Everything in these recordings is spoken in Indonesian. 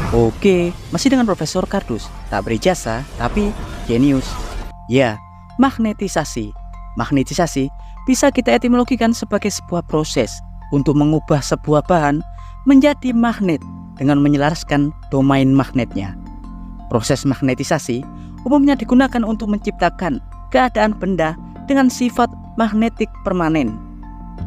Oke, masih dengan Profesor Kardus. Tak berijazah, tapi jenius. Ya, magnetisasi. Magnetisasi bisa kita etimologikan sebagai sebuah proses untuk mengubah sebuah bahan menjadi magnet dengan menyelaraskan domain magnetnya. Proses magnetisasi umumnya digunakan untuk menciptakan keadaan benda dengan sifat magnetik permanen.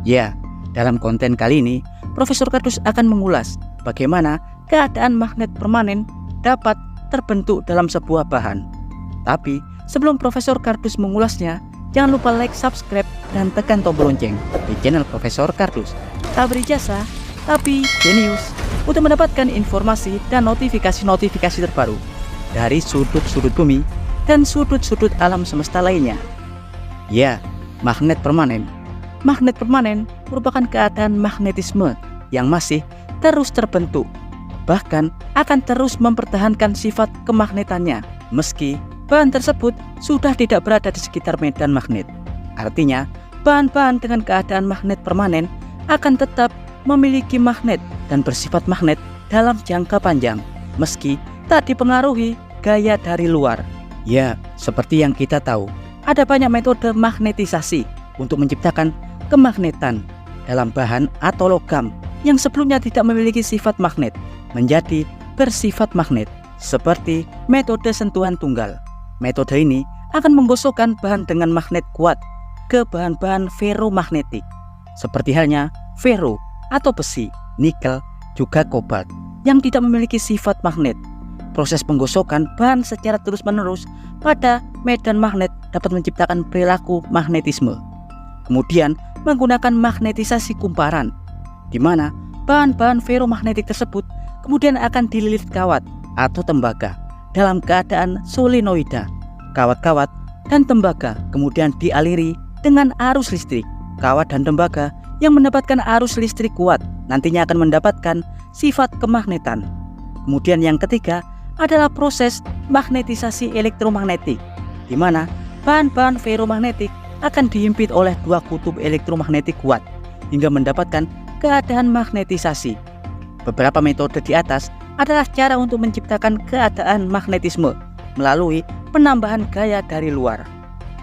Ya, dalam konten kali ini, Profesor Kardus akan mengulas bagaimana keadaan magnet permanen dapat terbentuk dalam sebuah bahan. Tapi sebelum Profesor Kardus mengulasnya, jangan lupa like, subscribe, dan tekan tombol lonceng di channel Profesor Kardus. Tak berijazah, tapi jenius, untuk mendapatkan informasi dan notifikasi-notifikasi terbaru dari sudut-sudut bumi dan sudut-sudut alam semesta lainnya. Ya, magnet permanen. Magnet permanen merupakan keadaan magnetisme yang masih terus terbentuk, bahkan akan terus mempertahankan sifat kemagnetannya meski bahan tersebut sudah tidak berada di sekitar medan magnet. Artinya, bahan-bahan dengan keadaan magnet permanen akan tetap memiliki magnet dan bersifat magnet dalam jangka panjang meski tak dipengaruhi gaya dari luar. Ya, seperti yang kita tahu, ada banyak metode magnetisasi untuk menciptakan kemagnetan dalam bahan atau logam yang sebelumnya tidak memiliki sifat magnet menjadi bersifat magnet, seperti metode sentuhan tunggal. Metode ini akan menggosokkan bahan dengan magnet kuat ke bahan-bahan ferromagnetik, seperti halnya ferro atau besi, nikel, juga kobalt yang tidak memiliki sifat magnet. Proses penggosokan bahan secara terus-menerus pada medan magnet dapat menciptakan perilaku magnetisme. Kemudian menggunakan magnetisasi kumparan, di mana bahan-bahan ferromagnetik tersebut kemudian akan dililit kawat atau tembaga dalam keadaan solenoida. Kawat-kawat dan tembaga kemudian dialiri dengan arus listrik. Kawat dan tembaga yang mendapatkan arus listrik kuat nantinya akan mendapatkan sifat kemagnetan. Kemudian yang ketiga adalah proses magnetisasi elektromagnetik, di mana bahan-bahan ferromagnetik akan dihimpit oleh dua kutub elektromagnetik kuat hingga mendapatkan keadaan magnetisasi. Beberapa metode di atas adalah cara untuk menciptakan keadaan magnetisme melalui penambahan gaya dari luar.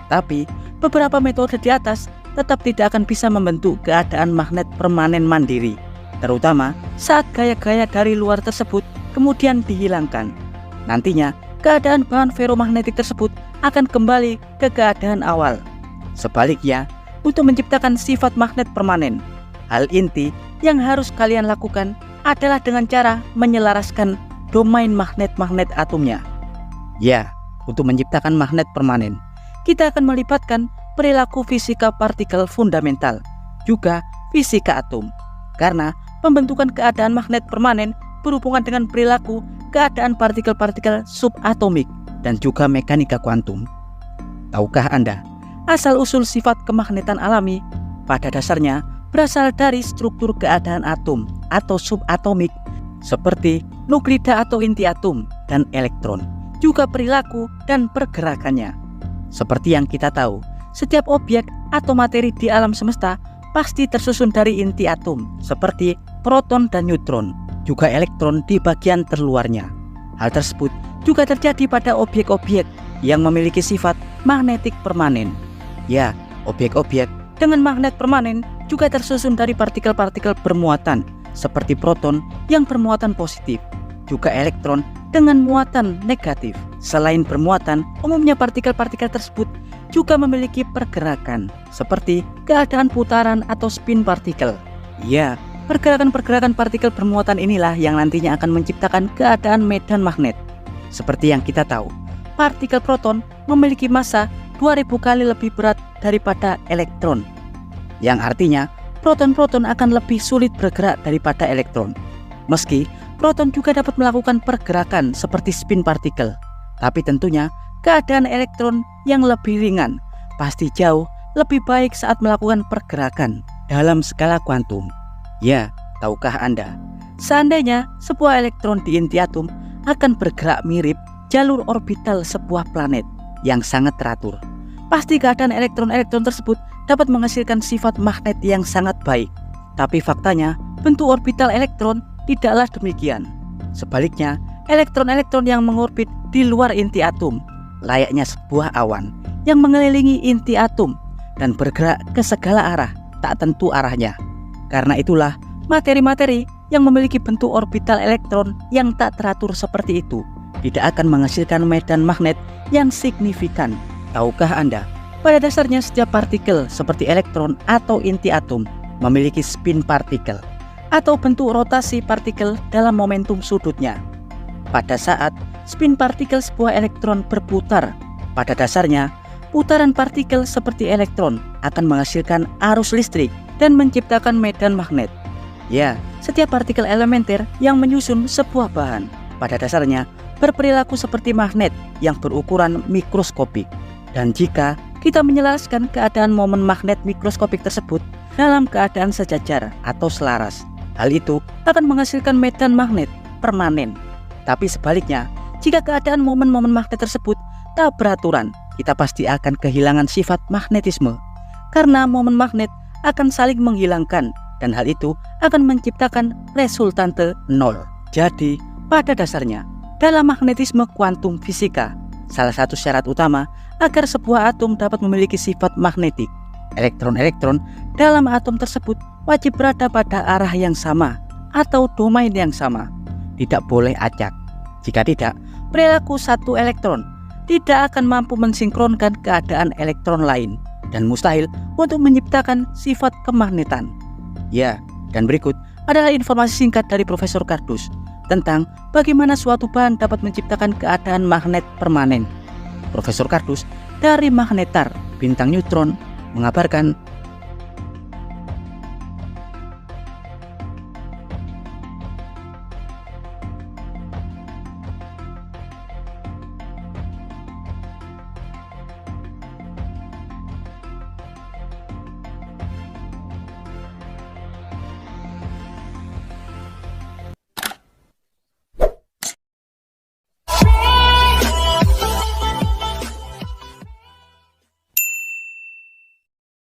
Tapi beberapa metode di atas tetap tidak akan bisa membentuk keadaan magnet permanen mandiri, terutama saat gaya-gaya dari luar tersebut kemudian dihilangkan. Nantinya keadaan bahan ferromagnetik tersebut akan kembali ke keadaan awal. Sebaliknya, untuk menciptakan sifat magnet permanen, hal inti yang harus kalian lakukan adalah dengan cara menyelaraskan domain magnet-magnet atomnya. Ya, untuk menciptakan magnet permanen, kita akan melibatkan perilaku fisika partikel fundamental, juga fisika atom. Karena pembentukan keadaan magnet permanen berhubungan dengan perilaku keadaan partikel-partikel subatomik dan juga mekanika kuantum. Tahukah Anda, asal-usul sifat kemagnetan alami pada dasarnya berasal dari struktur keadaan atom atau subatomik seperti nuklida atau inti atom dan elektron, juga perilaku dan pergerakannya. Seperti yang kita tahu, setiap objek atau materi di alam semesta pasti tersusun dari inti atom seperti proton dan neutron, juga elektron di bagian terluarnya. Hal tersebut juga terjadi pada objek-objek yang memiliki sifat magnetik permanen. Ya, objek-objek dengan magnet permanen juga tersusun dari partikel-partikel bermuatan seperti proton yang bermuatan positif, juga elektron dengan muatan negatif. Selain bermuatan, umumnya partikel-partikel tersebut juga memiliki pergerakan seperti keadaan putaran atau spin partikel. Ya, pergerakan-pergerakan partikel bermuatan inilah yang nantinya akan menciptakan keadaan medan magnet. Seperti yang kita tahu, partikel proton memiliki massa 2000 kali lebih berat daripada elektron, yang artinya proton-proton akan lebih sulit bergerak daripada elektron. Meski proton juga dapat melakukan pergerakan seperti spin partikel, tapi tentunya keadaan elektron yang lebih ringan pasti jauh lebih baik saat melakukan pergerakan dalam skala kuantum. Ya, tahukah Anda, seandainya sebuah elektron di inti atom akan bergerak mirip jalur orbital sebuah planet yang sangat teratur, pasti keadaan elektron-elektron tersebut dapat menghasilkan sifat magnet yang sangat baik. Tapi faktanya, bentuk orbital elektron tidaklah demikian. Sebaliknya, elektron-elektron yang mengorbit di luar inti atom, layaknya sebuah awan yang mengelilingi inti atom dan bergerak ke segala arah, tak tentu arahnya. Karena itulah materi-materi yang memiliki bentuk orbital elektron yang tak teratur seperti itu tidak akan menghasilkan medan magnet yang signifikan. Tahukah Anda, pada dasarnya setiap partikel seperti elektron atau inti atom memiliki spin partikel atau bentuk rotasi partikel dalam momentum sudutnya. Pada saat spin partikel sebuah elektron berputar, pada dasarnya putaran partikel seperti elektron akan menghasilkan arus listrik dan menciptakan medan magnet. Ya, setiap partikel elementer yang menyusun sebuah bahan pada dasarnya berperilaku seperti magnet yang berukuran mikroskopik. Dan jika kita menjelaskan keadaan momen magnet mikroskopik tersebut dalam keadaan sejajar atau selaras, hal itu akan menghasilkan medan magnet permanen. Tapi sebaliknya, jika keadaan momen-momen magnet tersebut tak beraturan, kita pasti akan kehilangan sifat magnetisme karena momen magnet akan saling menghilangkan dan hal itu akan menciptakan resultante nol. Jadi, pada dasarnya, dalam magnetisme kuantum fisika, salah satu syarat utama agar sebuah atom dapat memiliki sifat magnetik, elektron-elektron dalam atom tersebut wajib berada pada arah yang sama atau domain yang sama, tidak boleh acak. Jika tidak, perilaku satu elektron tidak akan mampu mensinkronkan keadaan elektron lain dan mustahil untuk menciptakan sifat kemagnetan. Ya, dan berikut adalah informasi singkat dari Profesor Kardus tentang bagaimana suatu bahan dapat menciptakan keadaan magnet permanen. Profesor Kardus dari Magnetar Bintang Neutron mengabarkan